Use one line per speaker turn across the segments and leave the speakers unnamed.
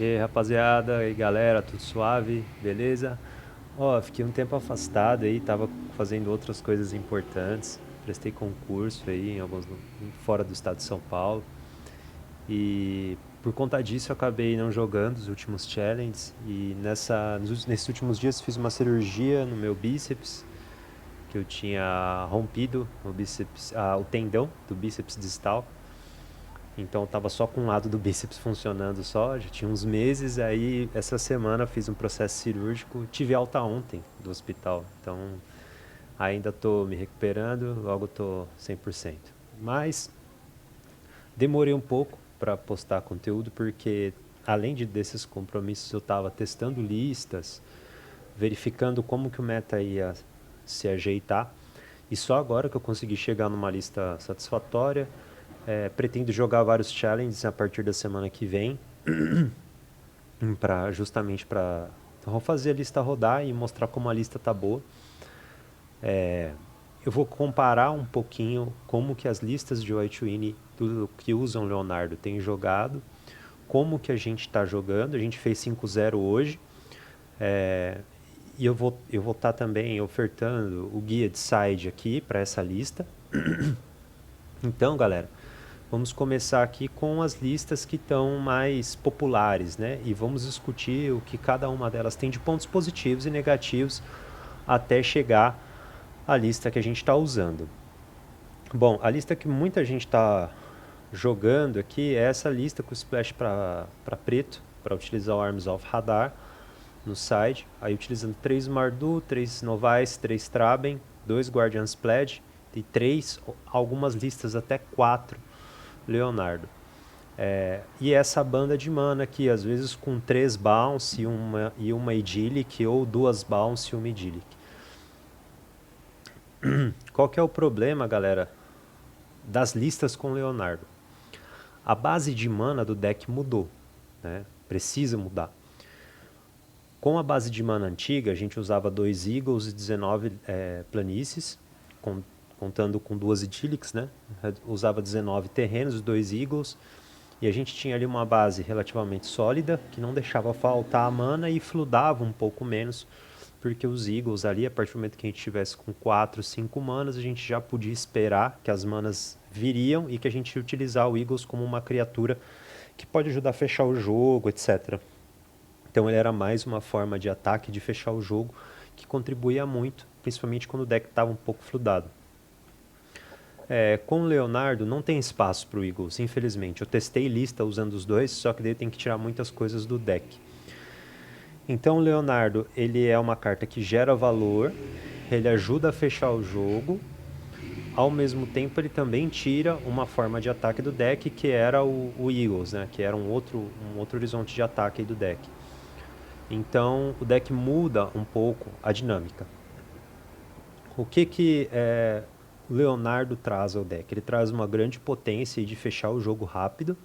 E aí, rapaziada, e aí, galera, tudo suave, beleza? Ó, fiquei um tempo afastado aí, tava fazendo outras coisas importantes, prestei concurso aí em fora do estado de São Paulo e por conta disso eu acabei não jogando os últimos challenges e nesses últimos dias fiz uma cirurgia no meu bíceps, que eu tinha rompido o bíceps, o tendão do bíceps distal. Então eu tava só com um lado do bíceps funcionando só, já tinha uns meses, aí essa semana fiz um processo cirúrgico, tive alta ontem do hospital, então ainda tô me recuperando, logo tô 100%. Mas demorei um pouco para postar conteúdo porque desses compromissos eu tava testando listas, verificando como que o meta ia se ajeitar, e só agora que eu consegui chegar numa lista satisfatória. Pretendo jogar vários challenges a partir da semana que vem, justamente para fazer a lista rodar e mostrar como a lista tá boa. Eu vou comparar um pouquinho como que as listas de White Win que usam Leonardo têm jogado, como que a gente está jogando. A gente fez 5-0 hoje. E eu vou estar também ofertando o guia de side aqui para essa lista. Então, galera, vamos começar aqui com as listas que estão mais populares, né? E vamos discutir o que cada uma delas tem de pontos positivos e negativos até chegar à lista que a gente está usando. Bom, a lista que muita gente está jogando aqui é essa lista com o splash para preto, para utilizar o Arms of Radar no side, aí utilizando 3 Mardu, 3 Novice, 3 Traben, 2 Guardian's Pledge e 3, algumas listas até 4 Leonardo. E essa banda de mana aqui, às vezes com 3 bounce e uma idyllic, ou 2 bounce e uma idyllic. Qual que é o problema, galera, das listas com Leonardo? A base de mana do deck mudou, né? Precisa mudar. Com a base de mana antiga, a gente usava 2 Eagles e 19 planícies, contando com 2 idyllics, né? Usava 19 terrenos, 2 Eagles, e a gente tinha ali uma base relativamente sólida, que não deixava faltar a mana e fludava um pouco menos, porque os Eagles ali, a partir do momento que a gente tivesse com 4, 5 manas, a gente já podia esperar que as manas viriam e que a gente ia utilizar o Eagles como uma criatura que pode ajudar a fechar o jogo, etc. Então ele era mais uma forma de ataque, de fechar o jogo, que contribuía muito, principalmente quando o deck estava um pouco fludado. Com o Leonardo não tem espaço para o Eagles, infelizmente. Eu testei lista usando os dois, só que daí tem que tirar muitas coisas do deck. Então o Leonardo, ele é uma carta que gera valor, ele ajuda a fechar o jogo, ao mesmo tempo ele também tira uma forma de ataque do deck, que era o Eagles, né? Que era um outro horizonte de ataque do deck. Então o deck muda um pouco a dinâmica. O que o Leonardo traz ao deck? Ele traz uma grande potência de fechar o jogo rápido,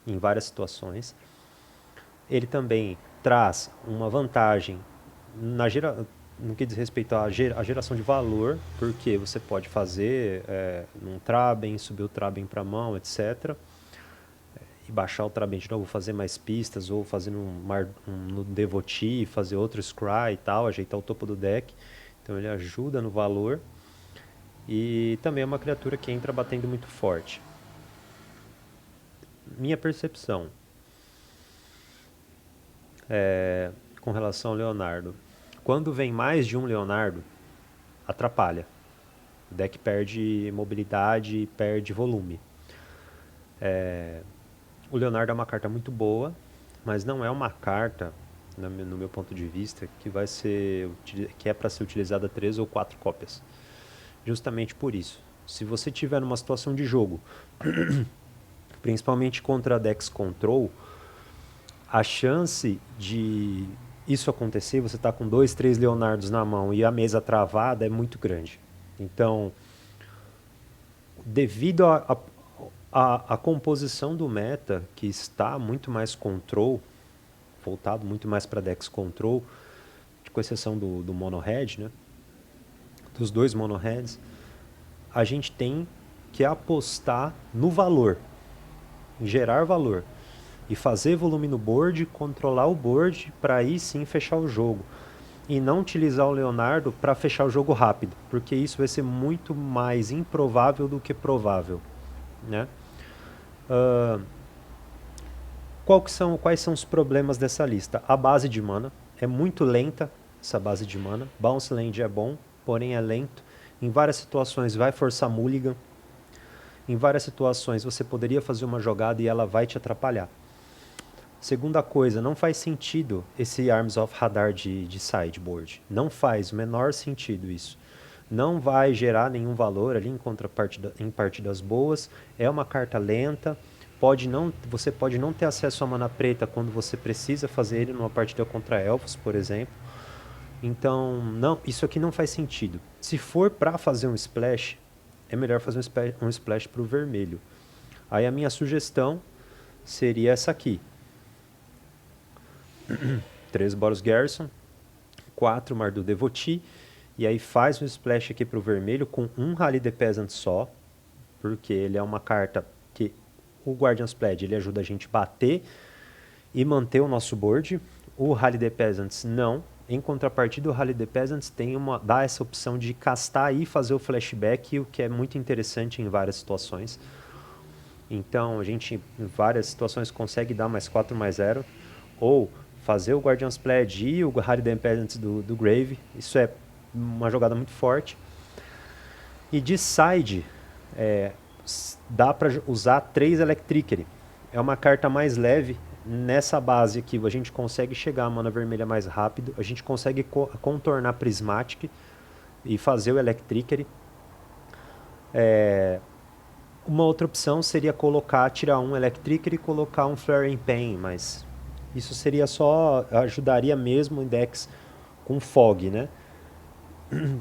em várias situações. Ele também traz uma vantagem no que diz respeito à geração de valor, porque você pode fazer num Traben, subir o Traben para a mão, etc. E baixar o Traben de novo, fazer mais pistas, ou fazer no Devotee, fazer outro Scry e tal, ajeitar o topo do deck. Então ele ajuda no valor. E também é uma criatura que entra batendo muito forte. Minha percepção com relação ao Leonardo: quando vem mais de um Leonardo, atrapalha. O deck perde mobilidade e perde volume. O Leonardo é uma carta muito boa, mas não é uma carta, no meu ponto de vista, que é para ser utilizada 3 ou 4 cópias. Justamente por isso. Se você tiver numa situação de jogo, principalmente contra decks control, a chance de isso acontecer, você tá com 2, 3 Leonardos na mão e a mesa travada, é muito grande. Então, devido à composição do meta, que está muito mais control, voltado muito mais para decks control, com exceção do mono red, né? Dos 2 mono reds, a gente tem que apostar no valor, em gerar valor. e fazer volume no board, controlar o board para aí sim fechar o jogo. E não utilizar o Leonardo para fechar o jogo rápido, porque isso vai ser muito mais improvável do que provável, né? Quais são os problemas dessa lista? A base de mana é muito lenta, essa base de mana. Bounce Land é bom, porém é lento. Em várias situações vai forçar mulligan. Em várias situações você poderia fazer uma jogada e ela vai te atrapalhar. Segunda coisa, não faz sentido esse Arms of Radar de sideboard. Não faz o menor sentido isso. Não vai gerar nenhum valor ali em partidas boas. É uma carta lenta. Você pode não ter acesso à mana preta quando você precisa fazer ele numa partida contra elfos, por exemplo. Então, não, isso aqui não faz sentido. Se for para fazer um splash, é melhor fazer um splash para o vermelho. Aí a minha sugestão seria essa aqui. 3 Boros Garrison, 4 Mardu Devotee, e aí faz um splash aqui para o vermelho com um Rally the Peasant só, porque ele é uma carta que o Guardian's Pledge ele ajuda a gente a bater e manter o nosso board. O Rally the Peasants não. Em contrapartida, o Rally the Peasants dá essa opção de castar e fazer o flashback, o que é muito interessante em várias situações. Então, a gente, em várias situações, consegue dar mais 4/0, ou fazer o Guardian's Pledge e o Rally the Peasants do Grave. Isso é uma jogada muito forte. E de side, dá para usar 3 Electricity. É uma carta mais leve. Nessa base aqui, a gente consegue chegar a mana vermelha mais rápido. A gente consegue contornar Prismatic e fazer o Electricity. Uma outra opção seria tirar um Electricity e colocar um Flaring Pain, mas isso seria ajudaria mesmo em decks com Fog, né?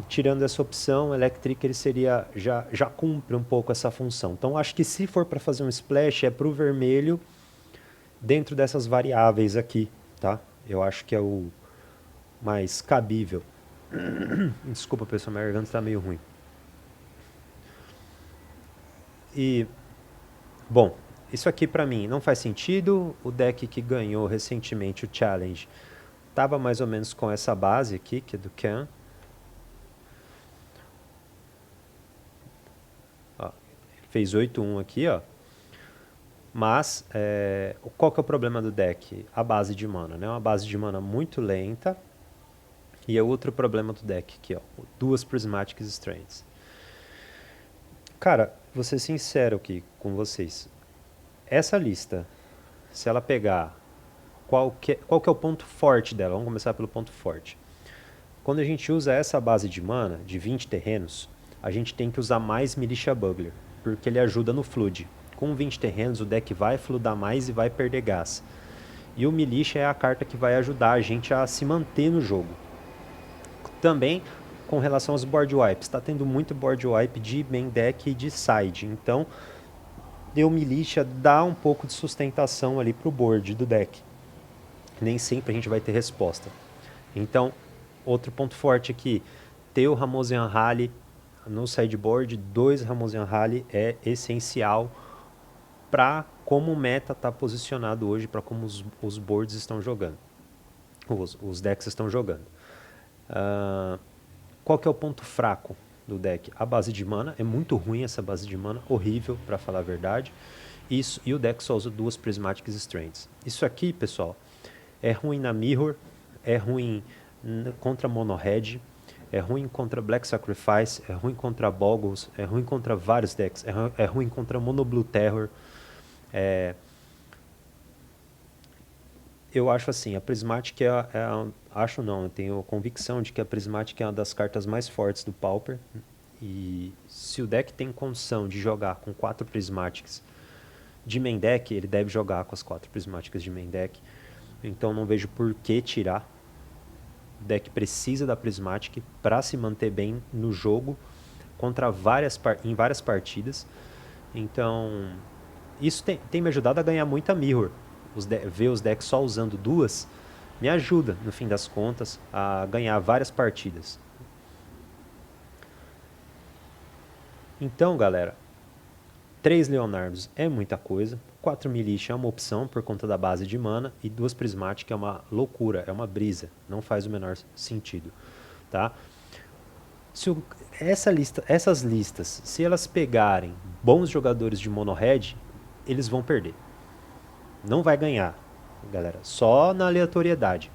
Tirando essa opção, Electric ele já cumpre um pouco essa função. Então acho que se for para fazer um splash é para o vermelho dentro dessas variáveis aqui, tá? Eu acho que é o mais cabível. Desculpa pessoal, minha garganta está meio ruim. E bom, isso aqui para mim não faz sentido. O deck que ganhou recentemente o Challenge estava mais ou menos com essa base aqui, que é do Ken. Fez 8/1 aqui, ó. Mas, qual que é o problema do deck? A base de mana, né? Uma base de mana muito lenta. E é outro problema do deck aqui, ó. 2 Prismatic Strands. Cara, vou ser sincero aqui com vocês. Essa lista, se ela pegar... Qual que é o ponto forte dela? Vamos começar pelo ponto forte. Quando a gente usa essa base de mana, de 20 terrenos, a gente tem que usar mais Militia Bugler, porque ele ajuda no flood. Com 20 terrenos, o deck vai floodar mais e vai perder gás. E o Militia é a carta que vai ajudar a gente a se manter no jogo. Também, com relação aos board wipes, está tendo muito board wipe de main deck e de side. Então, o Militia dá um pouco de sustentação ali pro board do deck. Nem sempre a gente vai ter resposta. Então, outro ponto forte aqui, ter o Ramosian Rally no sideboard, 2 Ramosian Rally é essencial para como o meta está posicionado hoje, para como os boards estão jogando, os decks estão jogando. Qual que é o ponto fraco do deck? A base de mana, é muito ruim essa base de mana, horrível para falar a verdade. Isso, e o deck só usa 2 Prismatic Strands. Isso aqui, pessoal, é ruim na Mirror, é ruim contra Mono Red, é ruim contra Black Sacrifice, é ruim contra Boggles, é ruim contra vários decks, é ruim contra Mono Blue Terror. Eu acho assim, a Prismatic acho não, eu tenho convicção de que a Prismatic é uma das cartas mais fortes do Pauper. E se o deck tem condição de jogar com 4 Prismatics de main deck, ele deve jogar com as 4 Prismatics de main deck. Então não vejo por que tirar. O deck precisa da Prismatic para se manter bem no jogo em várias partidas. Então isso tem me ajudado a ganhar muita Mirror. Ver os decks só usando 2 me ajuda, no fim das contas, a ganhar várias partidas. Então, galera, 3 Leonardos é muita coisa. 4 Militia é uma opção por conta da base de mana, e 2 Prismatic é uma loucura, é uma brisa, não faz o menor sentido, tá? Essas listas, se elas pegarem bons jogadores de mono red, eles vão perder. Não vai ganhar, galera, só na aleatoriedade.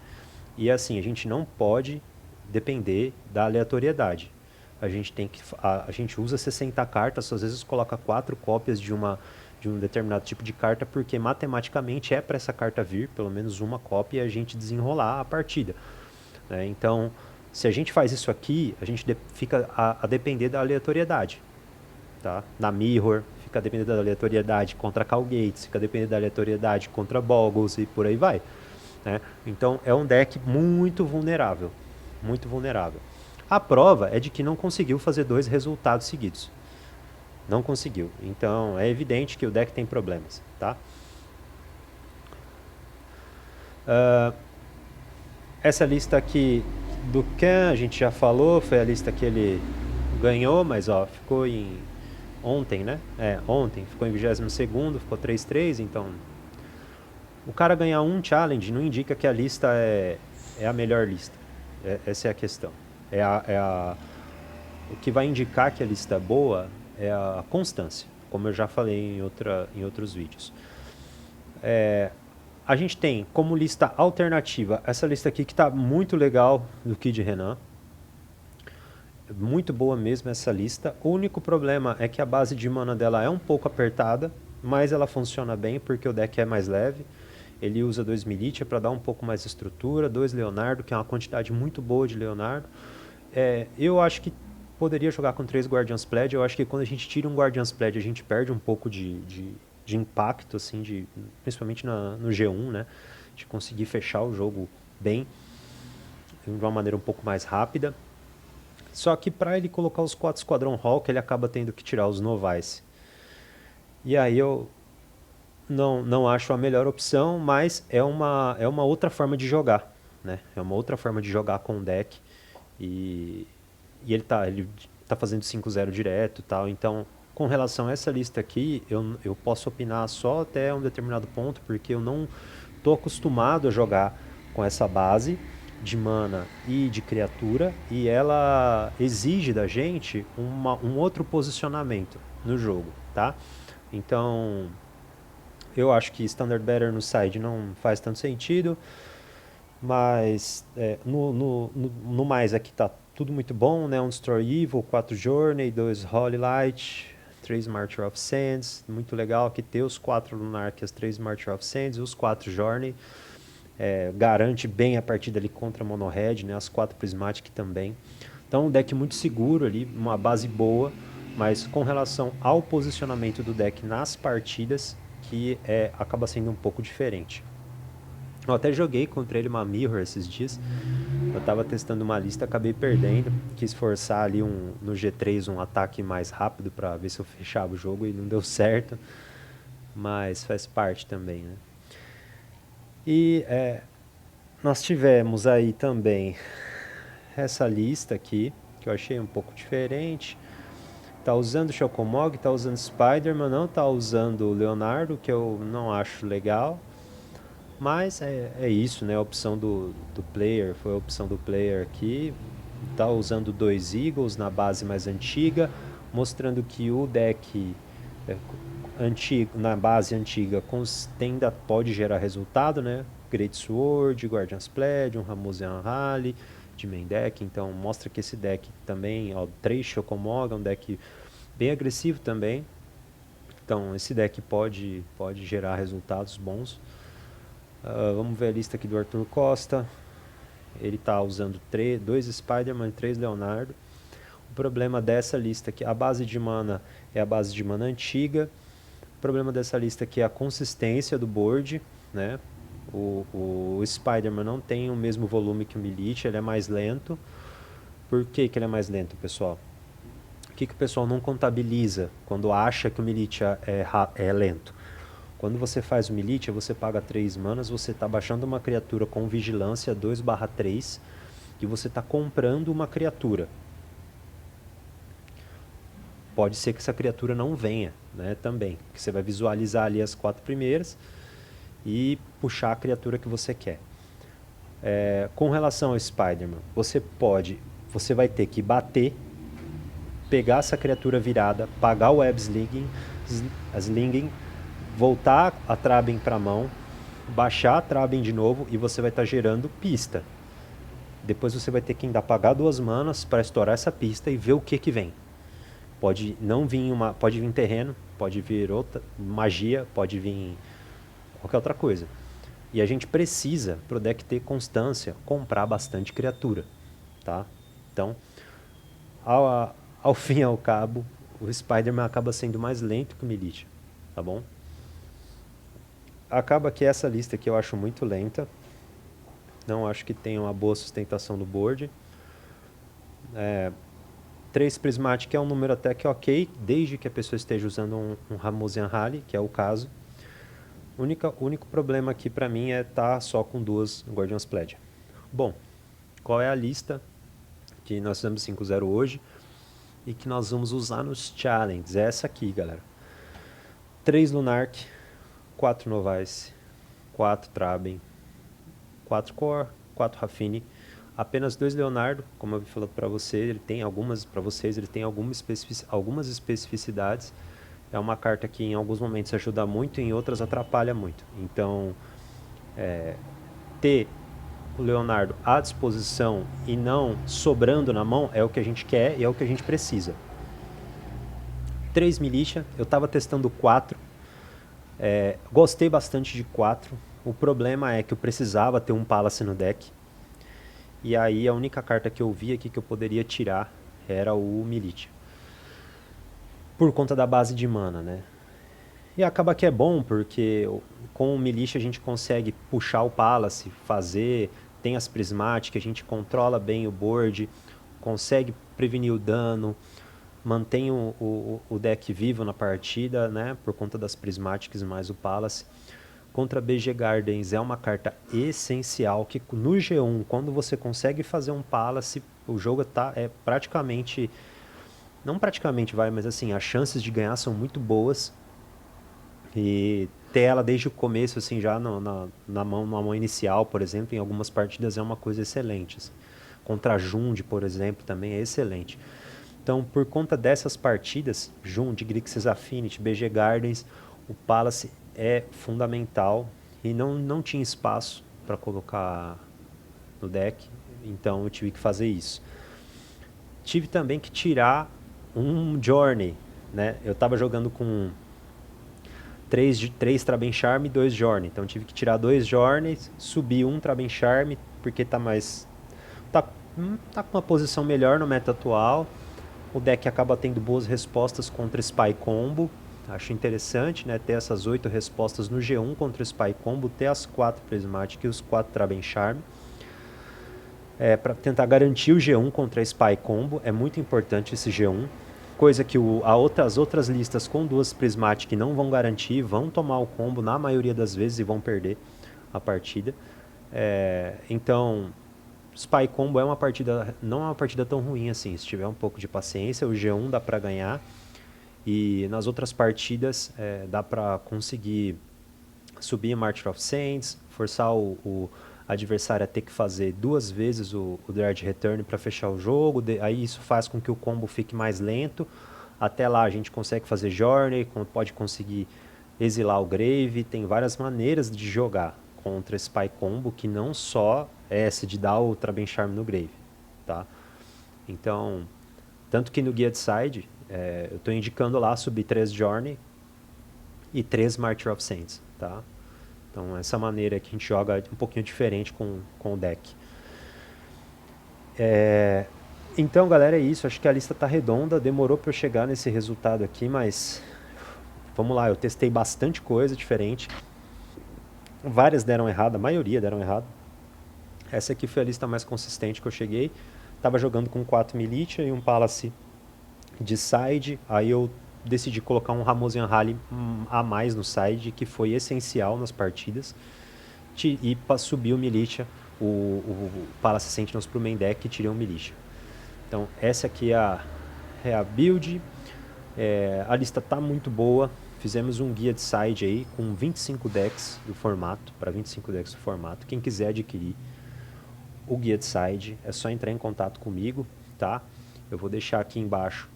E assim, a gente não pode depender da aleatoriedade. A gente usa 60 cartas, às vezes coloca 4 cópias de um determinado tipo de carta, porque matematicamente é para essa carta vir, pelo menos uma cópia, e a gente desenrolar a partida, né? Então, se a gente faz isso aqui, a gente fica a depender da aleatoriedade, tá? Na Mirror, fica dependendo da aleatoriedade contra Calgates, fica dependendo da aleatoriedade contra Boggles e por aí vai, né? Então é um deck muito vulnerável, muito vulnerável. A prova é de que não conseguiu fazer 2 resultados seguidos. Não conseguiu. Então é evidente que o deck tem problemas, tá? Essa lista aqui do Ken a gente já falou, foi a lista que ele ganhou, mas ó, ficou em ontem, né? Ontem ficou em 22º, ficou 3-3, então o cara ganhar um challenge não indica que a lista é a melhor lista. Essa é a questão. O que vai indicar que a lista é boa é a constância, como eu já falei em outros vídeos. A gente tem como lista alternativa essa lista aqui que está muito legal, do Kid Renan. Muito boa mesmo essa lista. O único problema é que a base de mana dela é um pouco apertada, mas ela funciona bem porque o deck é mais leve. Ele usa 2 Militia para dar um pouco mais de estrutura, 2 Leonardo, que é uma quantidade muito boa de Leonardo. Eu acho que poderia jogar com 3 Guardian's Pledge. Eu acho que quando a gente tira um Guardian's Pledge, a gente perde um pouco de impacto, assim, principalmente no G1, né? De conseguir fechar o jogo bem, de uma maneira um pouco mais rápida. Só que para ele colocar os 4 Squadron Hawk, ele acaba tendo que tirar os Novice. E aí eu não acho a melhor opção, mas é uma outra forma de jogar, né? É uma outra forma de jogar com o deck. E ele tá fazendo 5-0 direto e tal. Então, com relação a essa lista aqui, eu posso opinar só até um determinado ponto, porque eu não tô acostumado a jogar com essa base de mana e de criatura, e ela exige da gente um outro posicionamento no jogo, tá? Então, eu acho que Standard Bearer no side não faz tanto sentido, mas no mais aqui tá tudo muito bom, né? Um Destroy Evil, 4 Journey, 2 Holy Light, 3 Martyr of Sands, muito legal aqui ter os 4 Lunarchias, 3 Martyr of Sands e os 4 Journey. Garante bem a partida ali contra Mono Red, né? As 4 Prismatic também. Então um deck muito seguro ali, uma base boa, mas com relação ao posicionamento do deck nas partidas, que acaba sendo um pouco diferente. Eu até joguei contra ele uma Mirror esses dias. Eu tava testando uma lista, acabei perdendo. Quis forçar ali no G3 um ataque mais rápido para ver se eu fechava o jogo e não deu certo. Mas faz parte também, né? E nós tivemos aí também essa lista aqui, que eu achei um pouco diferente. Tá usando Chocomog, tá usando Spider-Man, não tá usando Leonardo, que eu não acho legal. Mas é isso, né? A opção do player, foi a opção do player aqui. Tá usando 2 Eagles na base mais antiga, mostrando que o deck antigo, na base antiga ainda pode gerar resultado, né? Great Sword, Guardian's Pledge, um Ramusian Rally de main deck. Então mostra que esse deck também, ó, 3 Chocomog, é um deck bem agressivo também. Então esse deck pode gerar resultados bons. Vamos ver a lista aqui do Arthur Costa. Ele está usando 2 Spider-Man e 3 Leonardo. O problema dessa lista aqui, a base de mana é a base de mana antiga. O problema dessa lista aqui é a consistência do board, né? O Spider-Man não tem o mesmo volume que o Militia, ele é mais lento. Por que ele é mais lento, pessoal? O que o pessoal não contabiliza quando acha que o Militia é lento? Quando você faz o Militia, você paga 3 manas, você está baixando uma criatura com vigilância 2/3 e você está comprando uma criatura. Pode ser que essa criatura não venha, né, também. Que você vai visualizar ali as 4 primeiras e puxar a criatura que você quer. Com relação ao Spider-Man, você vai ter que bater, pegar essa criatura virada, pagar o Web Slinging, voltar a Trabem para a mão, baixar a Trabem de novo e você vai estar gerando pista. Depois você vai ter que ainda pagar 2 manas para estourar essa pista e ver o que vem. Pode vir terreno, pode vir outra magia, pode vir qualquer outra coisa. E a gente precisa, pro deck ter constância, comprar bastante criatura, tá? Então, ao fim e ao cabo, o Spider-Man acaba sendo mais lento que o Militia, tá bom? Acaba que essa lista aqui eu acho muito lenta. Não acho que tenha uma boa sustentação no board. 3 Prismatic é um número até que ok, desde que a pessoa esteja usando um Ramosian Rally, que é o caso. O único problema aqui pra mim é estar só com 2 Guardian's Pledge. Bom, qual é a lista que nós fizemos 5-0 hoje e que nós vamos usar nos challenges? É essa aqui, galera. 3 Lunark, 4 Novice, 4 Trabem, 4 Core, 4 Raffine, apenas 2 Leonardo, como eu falei para você, ele tem algumas especificidades. É uma carta que em alguns momentos ajuda muito, em outras atrapalha muito. Então, ter o Leonardo à disposição e não sobrando na mão é o que a gente quer e é o que a gente precisa. 3 Militia, eu estava testando 4, gostei bastante de 4. O problema é que eu precisava ter um Palace no deck. E aí a única carta que eu vi aqui que eu poderia tirar era o Militia. Por conta da base de mana, né? E acaba que é bom, porque com o Militia a gente consegue puxar o Palace, tem as Prismatic, a gente controla bem o board, consegue prevenir o dano, mantém o deck vivo na partida, né? Por conta das Prismatics mais o Palace. Contra BG Gardens é uma carta essencial, que no G1, quando você consegue fazer um Palace, o jogo praticamente... Não praticamente mas assim, as chances de ganhar são muito boas. E ter ela desde o começo, assim, já na mão inicial, por exemplo, em algumas partidas é uma coisa excelente. Assim. Contra a Jund, por exemplo, também é excelente. Então, por conta dessas partidas, Jund, Grixis Affinity, BG Gardens, o Palace é fundamental e não tinha espaço para colocar no deck, então eu tive que fazer isso. Tive também que tirar um Journey, né? Eu estava jogando com 3 Traben Charm e 2 Journey, então tive que tirar 2 Journeys, subir um Traben Charm, porque tá com uma posição melhor no meta atual. O deck acaba tendo boas respostas contra Spy Combo. Acho interessante, né, ter essas 8 respostas no G1 contra o Spy Combo, ter as 4 Prismatic e os 4 Traben Charm. Para tentar garantir o G1 contra a Spy Combo, é muito importante esse G1. Coisa que as outras listas com 2 Prismatic não vão garantir, vão tomar o combo na maioria das vezes e vão perder a partida. Então, Spy Combo não é uma partida tão ruim assim, se tiver um pouco de paciência, o G1 dá para ganhar. E nas outras partidas dá para conseguir subir Martyr of Saints, forçar o adversário a ter que fazer 2 vezes o Dread Return para fechar o jogo. Aí isso faz com que o combo fique mais lento. Até lá a gente consegue fazer Journey, pode conseguir exilar o Grave. Tem várias maneiras de jogar contra Spy Combo, que não só é essa de dar o Traben Charm no Grave. Tá? Então, tanto que no Guia de Side... eu estou indicando lá subir 3 Journey e 3 Martyr of Saints, tá? Então, essa maneira que a gente joga um pouquinho diferente com o deck. Então, galera, é isso. Acho que a lista está redonda. Demorou para eu chegar nesse resultado aqui, mas vamos lá. Eu testei bastante coisa diferente. Várias deram errado, a maioria deram errado. Essa aqui foi a lista mais consistente que eu cheguei. Estava jogando com 4 Militia e um Palace de side, aí eu decidi colocar um Ramosian Rally a mais no side, que foi essencial nas partidas, e para subir o Militia, o Palace Sentinels para o main deck e tirei um Militia. Então essa aqui é a build. A lista tá muito boa. Fizemos um guia de side aí com 25 decks do formato, para 25 decks do formato. Quem quiser adquirir o guia de side, é só entrar em contato comigo, tá? Eu vou deixar aqui embaixo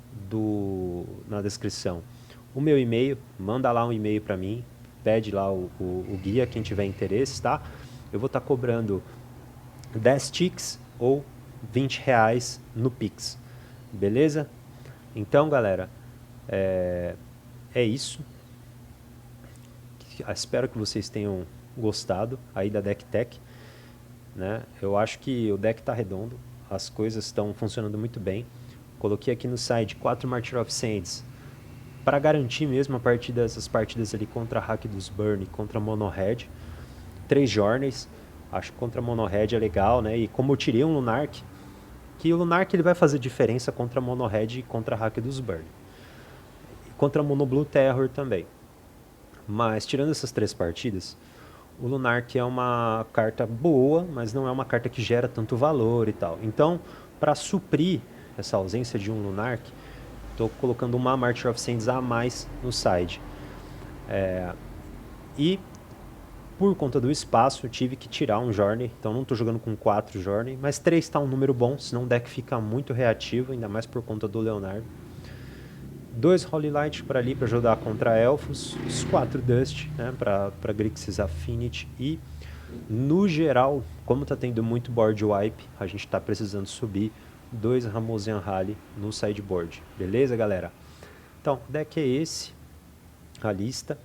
na descrição o meu e-mail, manda lá um e-mail para mim, pede lá o guia, quem tiver interesse, tá? Eu vou estar cobrando 10 ticks ou R$ 20 no Pix, beleza? Então, galera, é isso. Espero que vocês tenham gostado aí da Deck Tech, né? Eu acho que o deck está redondo, as coisas estão funcionando muito bem. Coloquei aqui no site 4 Martyr of Saints para garantir mesmo essas partidas ali contra Hack dos Burn e contra Mono Red. 3 Journeys, acho que contra Mono Red é legal, né? E como eu tirei um Lunark, que o Lunark ele vai fazer diferença contra Mono Red e contra Hack dos Burn. E contra Mono Blue Terror também. Mas tirando essas 3 partidas, o Lunark é uma carta boa, mas não é uma carta que gera tanto valor e tal. Então, para suprir essa ausência de um Lunark, estou colocando uma Martyr of Saints a mais no side. E por conta do espaço, eu tive que tirar um Journey. Então não estou jogando com 4 Journey, mas 3 está um número bom, senão o deck fica muito reativo, ainda mais por conta do Leonardo. 2 Holy Light para ali para ajudar contra Elfos, os 4 Dust, né, para Grixis Affinity. E no geral, como está tendo muito board wipe, a gente está precisando subir 2 Ramosian Rally no sideboard. Beleza, galera? Então, o deck é esse, a lista.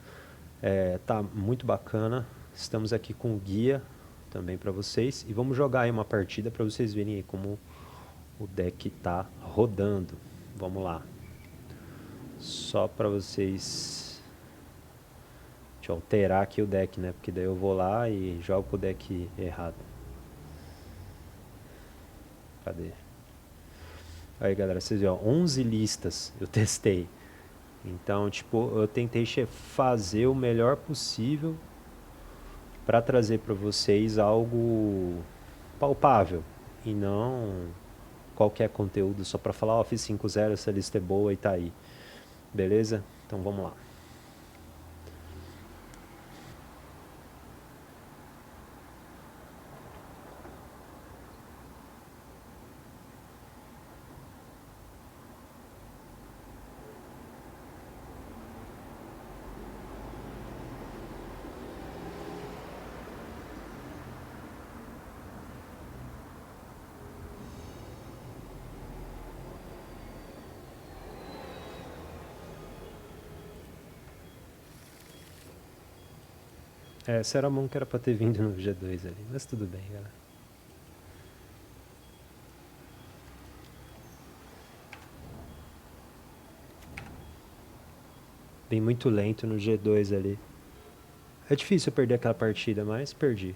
Tá muito bacana. Estamos aqui com o guia também para vocês. E vamos jogar aí uma partida para vocês verem aí como o deck tá rodando. Vamos lá. Só para vocês... Deixa eu alterar aqui o deck, né? Porque daí eu vou lá e jogo com o deck errado. Cadê? Aí, galera, vocês viram, 11 listas eu testei. Então, tipo, eu tentei fazer o melhor possível para trazer para vocês algo palpável e não qualquer conteúdo só para falar, ó, fiz 5-0, essa lista é boa e tá aí. Beleza? Então vamos lá. Essa era a mão que era pra ter vindo no G2 ali, mas tudo bem, galera. Vem muito lento no G2 ali. É difícil eu perder aquela partida, mas perdi.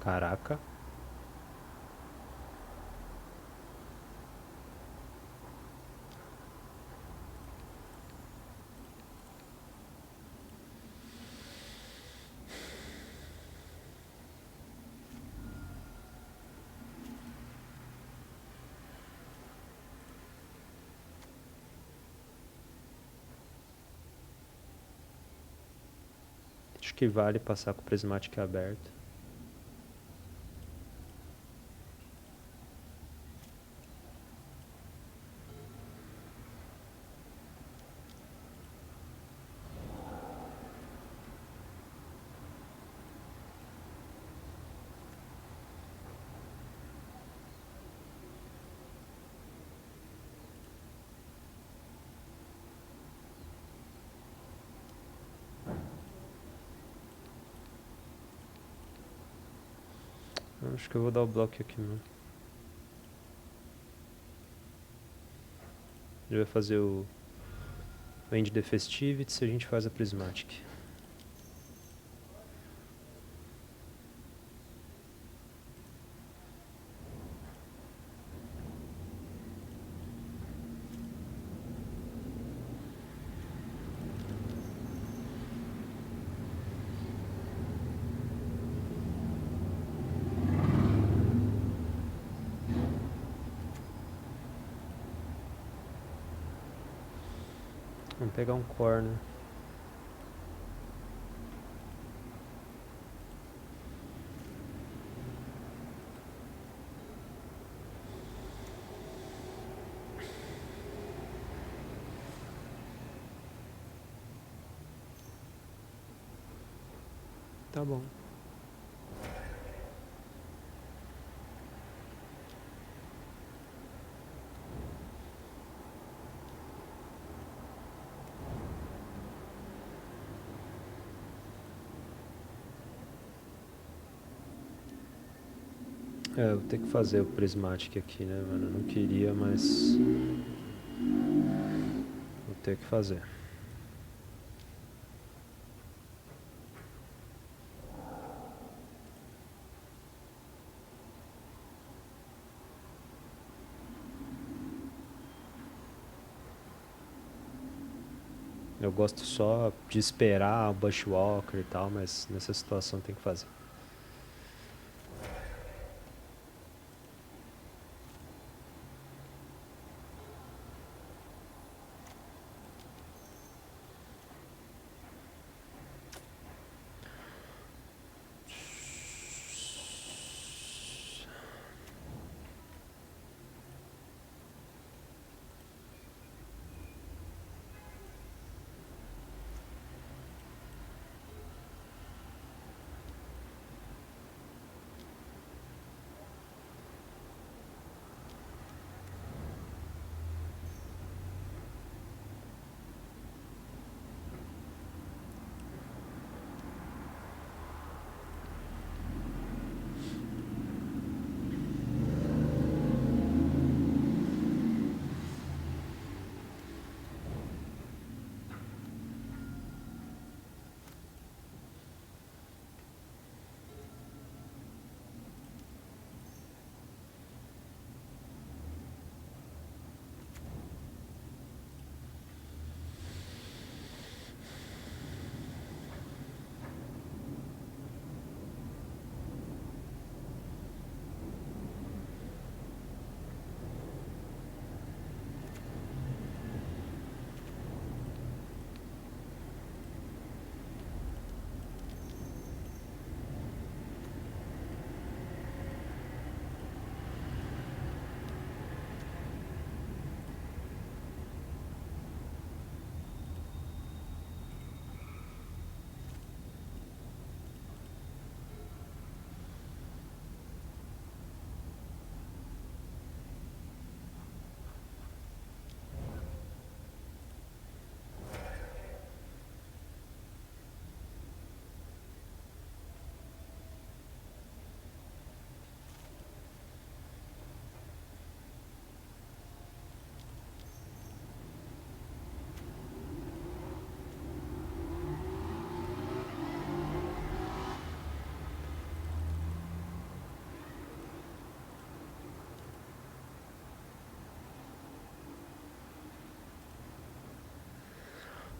Caraca. Acho que vale passar com o prismático aberto. Acho que eu vou dar o bloco aqui mesmo. Ele vai fazer o End the Festivities e a gente faz a Prismatic. Vamos pegar um corner. Tá bom. Eu vou ter que fazer o Prismatic aqui, né, mano? Eu não queria, mas vou ter que fazer. Eu gosto só de esperar o Bushwalker e tal, mas nessa situação tem que fazer.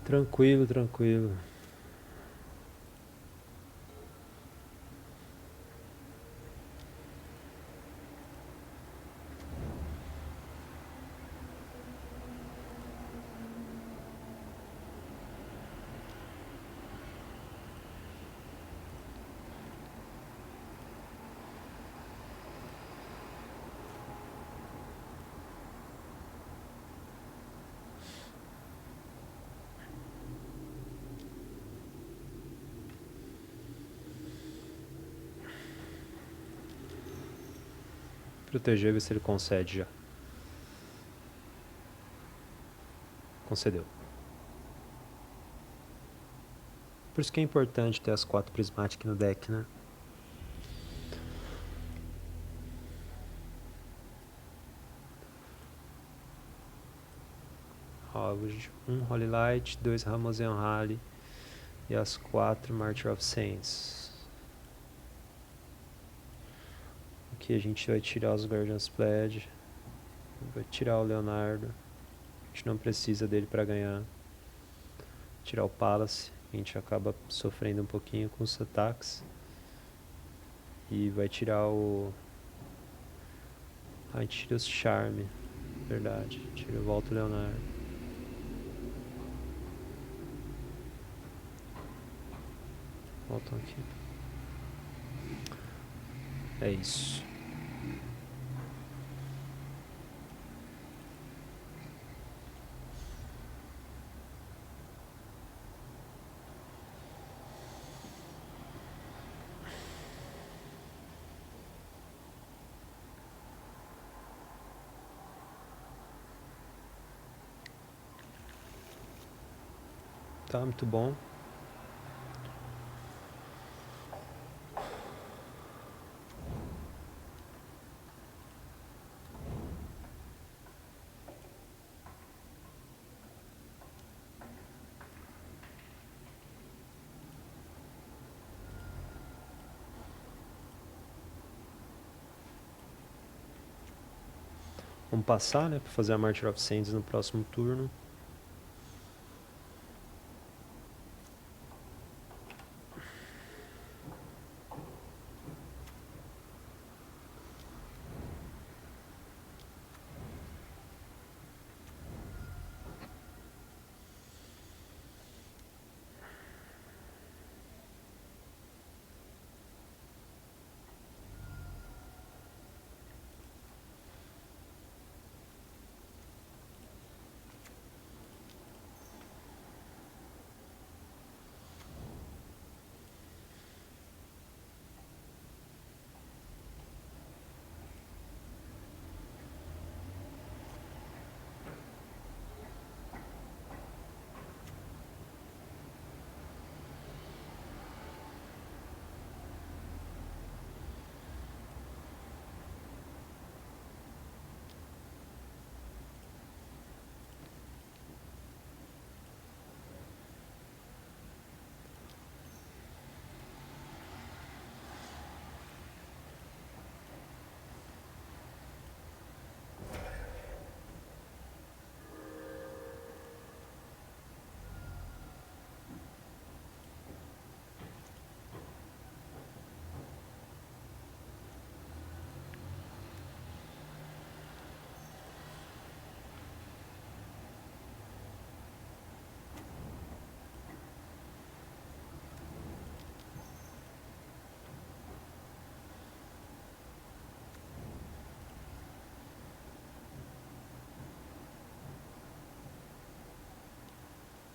Tranquilo, tranquilo. Proteger, ver se ele concede já. Concedeu. Por isso que é importante ter as 4 Prismatic no deck, né? salvage. 1 Holy Light, 2 Ramosean Rally e as 4 Martyr of Saints. Aqui a gente vai tirar os Guardian's Pledge, vai tirar o Leonardo, a gente não precisa dele para ganhar. Tirar o Palace, a gente acaba sofrendo um pouquinho com os ataques. E vai tirar o... a gente tira os Charme, verdade, tira, volta o Leonardo. Voltam aqui. É isso. Tá muito bom. Vamos passar, né, para fazer a Martyr of Saints no próximo turno.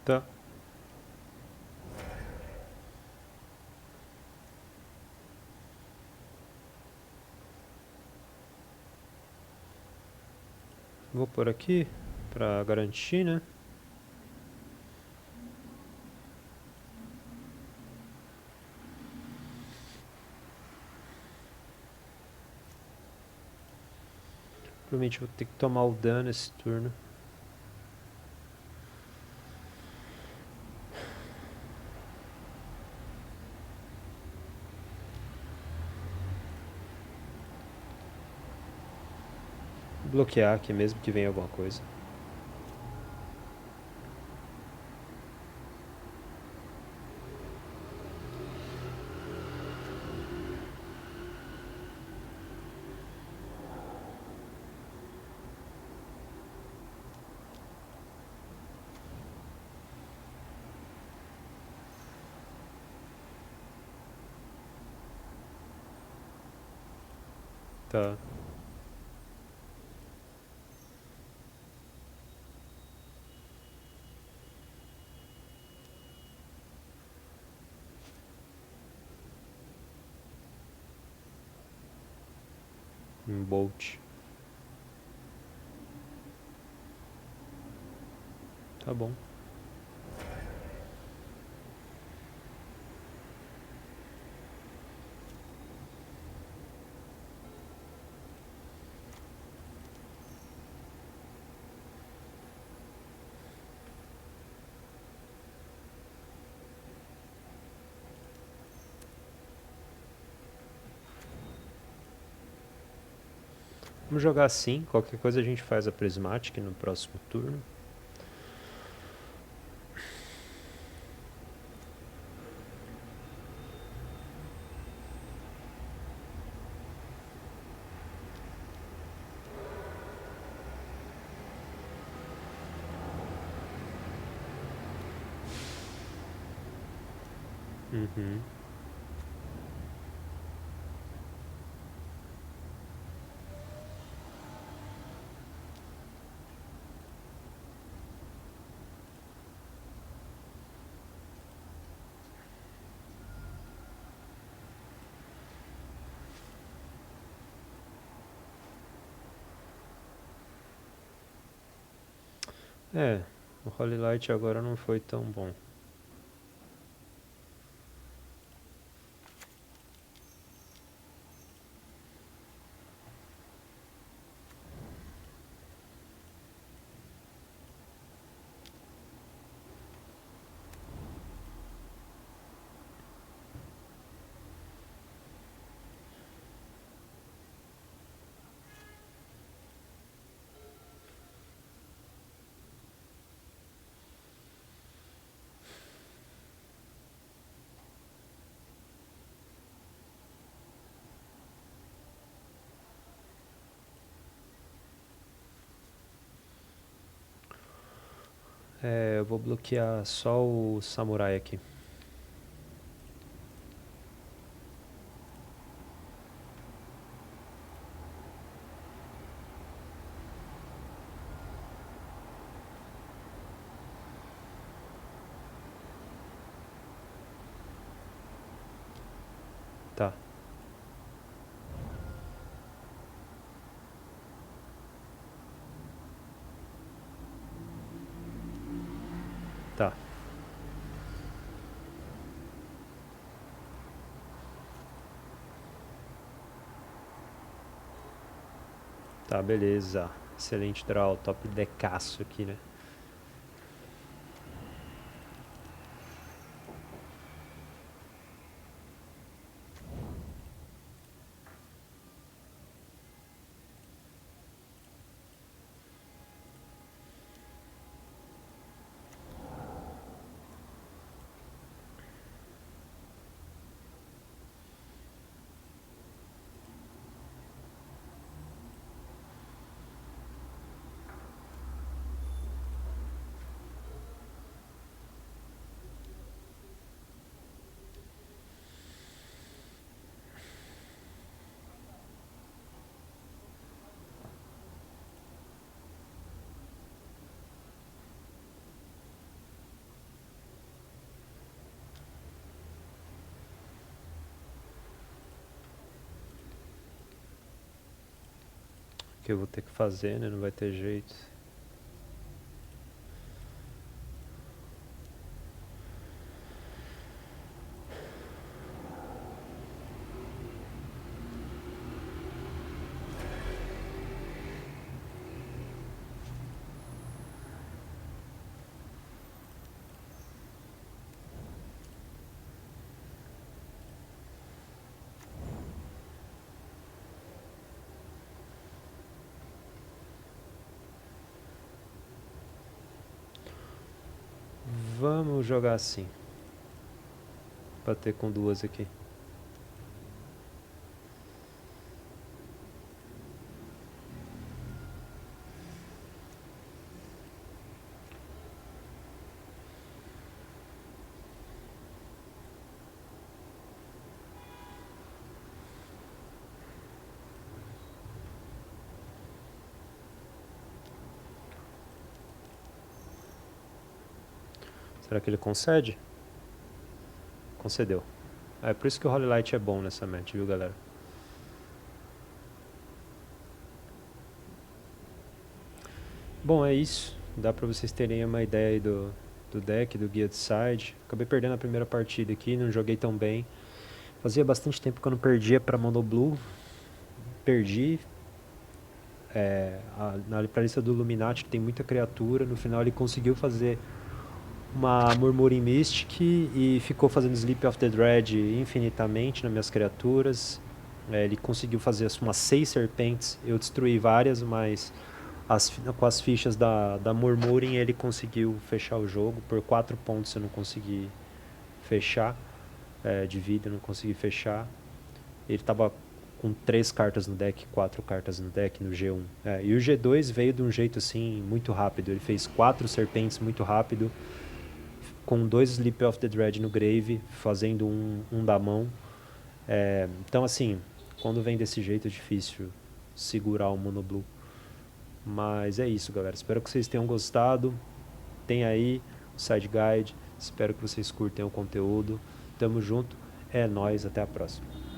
Tá. Vou por aqui para garantir, né? Provavelmente vou ter que tomar o dano esse turno. Bloquear aqui mesmo que venha alguma coisa. Tá. Um Bolt. Tá bom. Vamos jogar assim, qualquer coisa a gente faz a Prismatic no próximo turno. Uhum. É, o Holy Light agora não foi tão bom. É, eu vou bloquear só o Samurai aqui. Tá, tá. Tá, beleza. Excelente draw, top decaço aqui, né? Que eu vou ter que fazer, né? Não vai ter jeito. Vamos jogar assim. Pra ter com duas aqui. Será que ele concede? Concedeu. É por isso que o Holy Light é bom nessa match, viu, galera? Bom, é isso. Dá pra vocês terem uma ideia aí do deck, do guia de side. Acabei perdendo a primeira partida aqui, não joguei tão bem. Fazia bastante tempo que eu não perdia pra Mono Blue. Perdi. Na lista do Illuminati tem muita criatura. No final ele conseguiu fazer uma Murmuring Mystic e ficou fazendo Sleep of the Dread infinitamente nas minhas criaturas. Ele conseguiu fazer umas 6 serpentes. Eu destruí várias, mas com as fichas da Murmuring ele conseguiu fechar o jogo. Por 4 pontos eu não consegui fechar. De vida, eu não consegui fechar. Ele tava com 3 cartas no deck, 4 cartas no deck no G1. E o G2 veio de um jeito assim, muito rápido. Ele fez 4 serpentes muito rápido, com 2 Sleep of the Dread no grave, fazendo um da mão. Então assim, quando vem desse jeito é difícil segurar o Mono Blue. Mas é isso, galera. Espero que vocês tenham gostado. Tem aí o Side Guide. Espero que vocês curtem o conteúdo. Tamo junto. É nóis, até a próxima.